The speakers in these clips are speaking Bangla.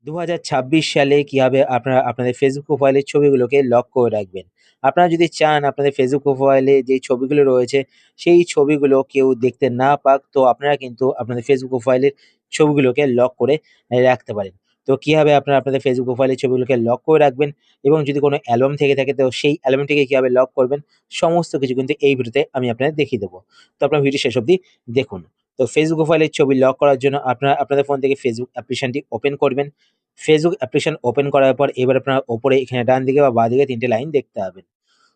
2026 সালে কিভাবে আপনারা আপনাদের ফেসবুক প্রোফাইলের ছবিগুলোকে লক করে রাখবেন। আপনারা যদি চান আপনাদের ফেসবুক প্রোফাইলে যে ছবিগুলো রয়েছে, সেই ছবিগুলো কেউ দেখতে না পাক, তো আপনারা কিন্তু আপনাদের ফেসবুক প্রোফাইলের ছবিগুলোকে লক করে রাখতে পারেন। তো কিভাবে আপনারা আপনাদের ফেসবুক প্রোফাইলের ছবিগুলোকে লক করে রাখবেন এবং যদি কোনো অ্যালবাম থেকে থাকে তো সেই অ্যালবামটিকে কিভাবে লক করবেন, সমস্ত কিছু কিন্তু এই ভিডিওতে আমি আপনাদের দেখিয়ে দেবো। তো আপনারা ভিডিও শেষ অবধি দেখুন। তো ফেসবুক প্রোফাইলের ছবি লক করার জন্য আপনারা আপনাদের ফোন থেকে ফেসবুক অ্যাপ্লিকেশনটি ওপেন করবেন। ফেসবুক অ্যাপ্লিকেশন ওপেন করার পর এবার আপনার ওপরে এখানে ডান দিকে বা বাঁদিকে ৩ টে লাইন দেখতে পাবেন।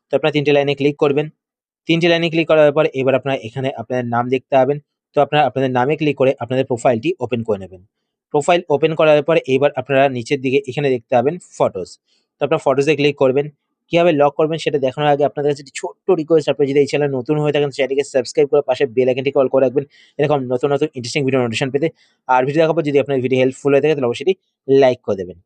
তো আপনারা ৩ টে লাইনে ক্লিক করবেন। ৩ টে লাইনে ক্লিক করার পর এবার আপনারা এখানে আপনাদের নাম দেখতে পাবেন। তো আপনারা আপনাদের নামে ক্লিক করে আপনাদের প্রোফাইলটি ওপেন করে নেবেন। প্রোফাইল ওপেন করার পর এবার আপনারা নিচের দিকে এখানে দেখতে পাবেন ফটোস। তো আপনারা ফটোসে ক্লিক করবেন। কিভাবে লক করবেন সেটা দেখানোর আগে আপনাদের কাছে একটি ছোট্ট রিকোয়েস্ট, আপনি যদি এই চ্যানেলে নতুন হয়ে থাকেন চ্যানেলটিকে সাবস্ক্রাইব করে পাশে বেল আইকনটিকে অল করে রাখবেন এরকম নতুন ইন্টারেস্টিং ভিডিও নোটিফিকেশন পেতে। আর ভিডিও দেখার পর যদি আপনার ভিডিও হেল্পফুল হয়ে থাকে তাহলে অবশ্যই লাইক করে দেবেন।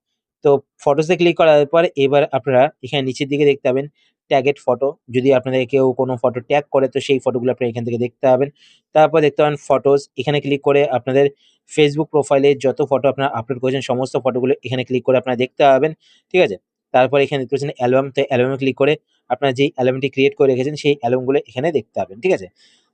তো ফটোসে ক্লিক করার পর এবার আপনারা এখানে নিচের দিকে দেখতে পাবেন ট্যাগেড ফটো। যদি আপনাদের কেউ কোনো ফটো ট্যাগ করে তো সেই ফটোগুলো আপনারা এখান থেকে দেখতে পাবেন। তারপর দেখতে পাবেন ফটোস, এখানে ক্লিক করে আপনাদের ফেসবুক প্রোফাইলে যত ফটো আপনারা আপলোড করেছেন সমস্ত ফটোগুলো এখানে ক্লিক করে আপনারা দেখতে পাবেন। ঠিক আছে? তারপর এখানে দেখতে পাচ্ছেন অ্যালবাম, তো অ্যালবামে ক্লিক করে আপনারা যেই অ্যালবামটি ক্রিয়েট করে রেখেছেন সেই অ্যালবামগুলো এখানে দেখতে পাবেন। ঠিক আছে?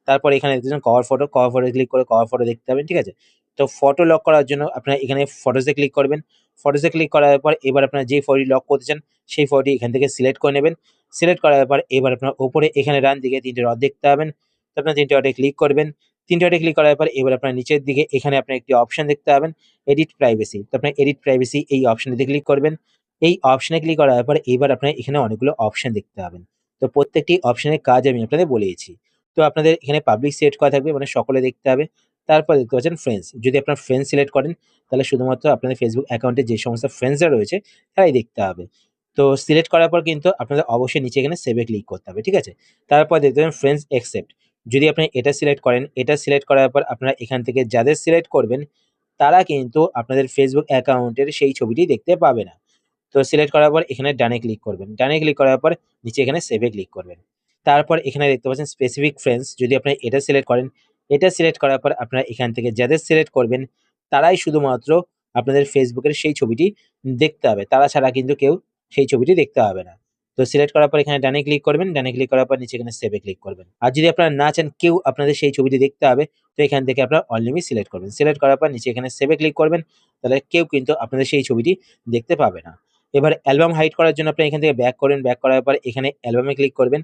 তারপর এখানে দেখতে পাচ্ছেন কভার ফটো ক্লিক করে কভার ফটো দেখতে পাবেন। ঠিক আছে? তো ফটো লক করার জন্য আপনারা এখানে ফটোসে ক্লিক করবেন। ফটোসে ক্লিক করার পর এবার আপনারা যে ফটোটি লক করতে চান সেই ফটোটি এখান থেকে সিলেক্ট করে নেবেন। সিলেক্ট করার পর এবার আপনার উপরে এখানে ডান দিকে ৩ টে ডট দেখতে পাবেন। তো আপনারা ৩ টে ডটে ক্লিক করবেন। ৩ টে ডটে ক্লিক করার পর এবার আপনার নিচের দিকে এখানে আপনার একটি অপশন দেখতে পাবেন এডিট প্রাইভেসি। তো আপনার এডিট প্রাইভেসি এই অপশনটিতে ক্লিক করবেন। এই অপশনে ক্লিক করার পর এবার আপনার এখানে অনেকগুলো অপশন দেখতে পাবেন। তো প্রত্যেকটি অপশনের কাজ আমি আপনাদের বলেছি। তো আপনাদের এখানে পাবলিক সিলেক্ট করা থাকবে, মানে সকলে দেখতে হবে। তারপর দেখতে পাচ্ছেন ফ্রেন্ডস। যদি আপনার ফ্রেন্ডস সিলেক্ট করেন তাহলে শুধুমাত্র আপনাদের ফেসবুক অ্যাকাউন্টে যে সমস্ত ফ্রেন্ডসরা রয়েছে তারাই দেখতে হবে। তো সিলেক্ট করার পর কিন্তু আপনাদের অবশ্যই নিচে এখানে সেভে ক্লিক করতে হবে। ঠিক আছে? তারপর দেখতে পাবেন ফ্রেন্ডস অ্যাকসেপ্ট। যদি আপনি এটা সিলেক্ট করেন, এটা সিলেক্ট করার পর আপনারা এখান থেকে যাদের সিলেক্ট করবেন তারা কিন্তু আপনাদের ফেসবুক অ্যাকাউন্টের সেই ছবিটি দেখতে পাবে না। তো সিলেক্ট করার পর এখানে ডানে ক্লিক করবেন। ডানে ক্লিক করার পর নিচে এখানে সেভে ক্লিক করবেন। তারপর এখানে দেখতে পাচ্ছেন স্পেসিফিক ফ্রেন্ডস। যদি আপনি এটা সিলেক্ট করেন, এটা সিলেক্ট করার পর আপনারা এখান থেকে যাদের সিলেক্ট করবেন তারাই শুধুমাত্র আপনাদের ফেসবুকের সেই ছবিটি দেখতে হবে। তারা ছাড়া কিন্তু কেউ সেই ছবিটি দেখতে পাবে না। তো সিলেক্ট করার পর এখানে ডানে ক্লিক করবেন। ডানে ক্লিক করার পর নিচে এখানে সেভে ক্লিক করবেন। আর যদি আপনারা না চান কেউ আপনাদের সেই ছবিটি দেখতে হবে, তো এখান থেকে আপনারা অল লিমিট সিলেক্ট করবেন। সিলেক্ট করার পর নিচে এখানে সেভে ক্লিক করবেন। তাহলে কেউ কিন্তু আপনাদের সেই ছবিটি দেখতে পাবে না। এবার অ্যালবাম হাইড করার জন্য আপনারা এখান থেকে ব্যাক করবেন। ব্যাক করার পর এখানে অ্যালবামে ক্লিক করবেন।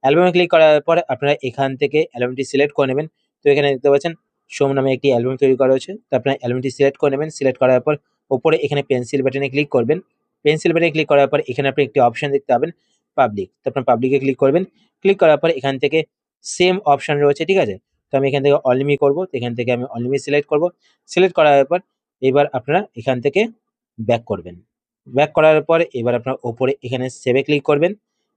অ্যালবামে ক্লিক করার পর আপনারা এখান থেকে অ্যালবামটি সিলেক্ট করে নেবেন। তো এখানে দেখতে পাচ্ছেন সোম নামে একটি অ্যালবাম তৈরি করা হয়েছে। তো আপনারা অ্যালবামটি সিলেক্ট করে নেবেন। সিলেক্ট করার পর উপরে এখানে পেন্সিল বাটনে ক্লিক করবেন। পেন্সিল বাটনে ক্লিক করার পর এখানে আপনি একটি অপশন দেখতে পাবেন পাবলিক। তো আপনার পাবলিকে ক্লিক করবেন। ক্লিক করার পর এখান থেকে সেম অপশন রয়েছে। ঠিক আছে? তো আমি এখান থেকে অল লিমিট করব। তো এখান থেকে আমি অল লিমিট সিলেক্ট করব। সিলেক্ট করার পর এবার আপনারা এখান থেকে ব্যাক করবেন। ব্যাক করার পর এবার আপনার উপরে এখানে সেভে ক্লিক করবেন।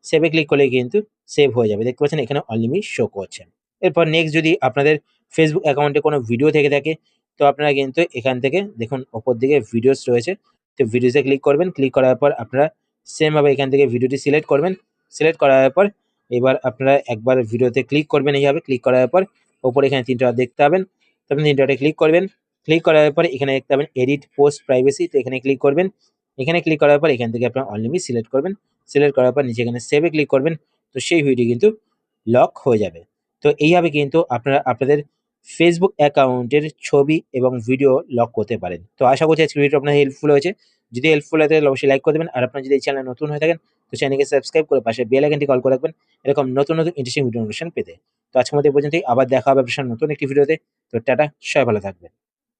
সেভে ক্লিক করলেই কিন্তু সেভ হয়ে যাবে। দেখতে পাচ্ছেন এখানে অল লিমিট শো করছে। এরপর নেক্সট যদি আপনাদের ফেসবুক অ্যাকাউন্টে কোনো ভিডিও থেকে থাকে তো আপনারা কিন্তু এখান থেকে দেখুন ওপর দিকে ভিডিওস রয়েছে। তো ভিডিওসে ক্লিক করবেন। ক্লিক করার পর আপনারা সেম ভাবে এখান থেকে ভিডিওটি সিলেক্ট করবেন। সিলেক্ট করার পর এবার আপনারা একবার ভিডিওতে ক্লিক করবেন এইভাবে। ক্লিক করার পর উপরে এখানে ৩ টা ডট দেখতে পাবেন। তো আপনি ৩ ডটে ক্লিক করবেন। ক্লিক করার পর এখানে দেখতে পাবেন এডিট পোস্ট প্রাইভেসি। তো এখানে ক্লিক করবেন। এখানে ক্লিক করার পর এখান থেকে আপনারা অল লিমিট সিলেক্ট করবেন। সিলেক্ট করার পর নিচে এখানে সেভে ক্লিক করবেন। তো সেই ভিডিও কিন্তু লক হয়ে যাবে। তো এইভাবে কিন্তু আপনারা আপনাদের ফেসবুক অ্যাকাউন্টের ছবি এবং ভিডিও লক করতে পারেন। তো আশা করছি আজকের ভিডিওটা আপনার হেল্পফুল হয়েছে। যদি হেল্পফুল হয় তাহলে অবশ্যই লাইক করে দেবেন। আর আপনারা যদি এই চ্যানেলে নতুন হয়ে থাকেন তো চ্যানেলকে সাবস্ক্রাইব করে পাশে বেল আইকনটি অল করে রাখবেন এরকম নতুন ইন্টারেস্টিং ভিডিও নোটিফিকেশন পেতে। তো আজকের মতো এই পর্যন্তই। আবার দেখা হবে আপনার সাথে নতুন একটি ভিডিওতে। তো টাটা, সবাই ভালো থাকবেন।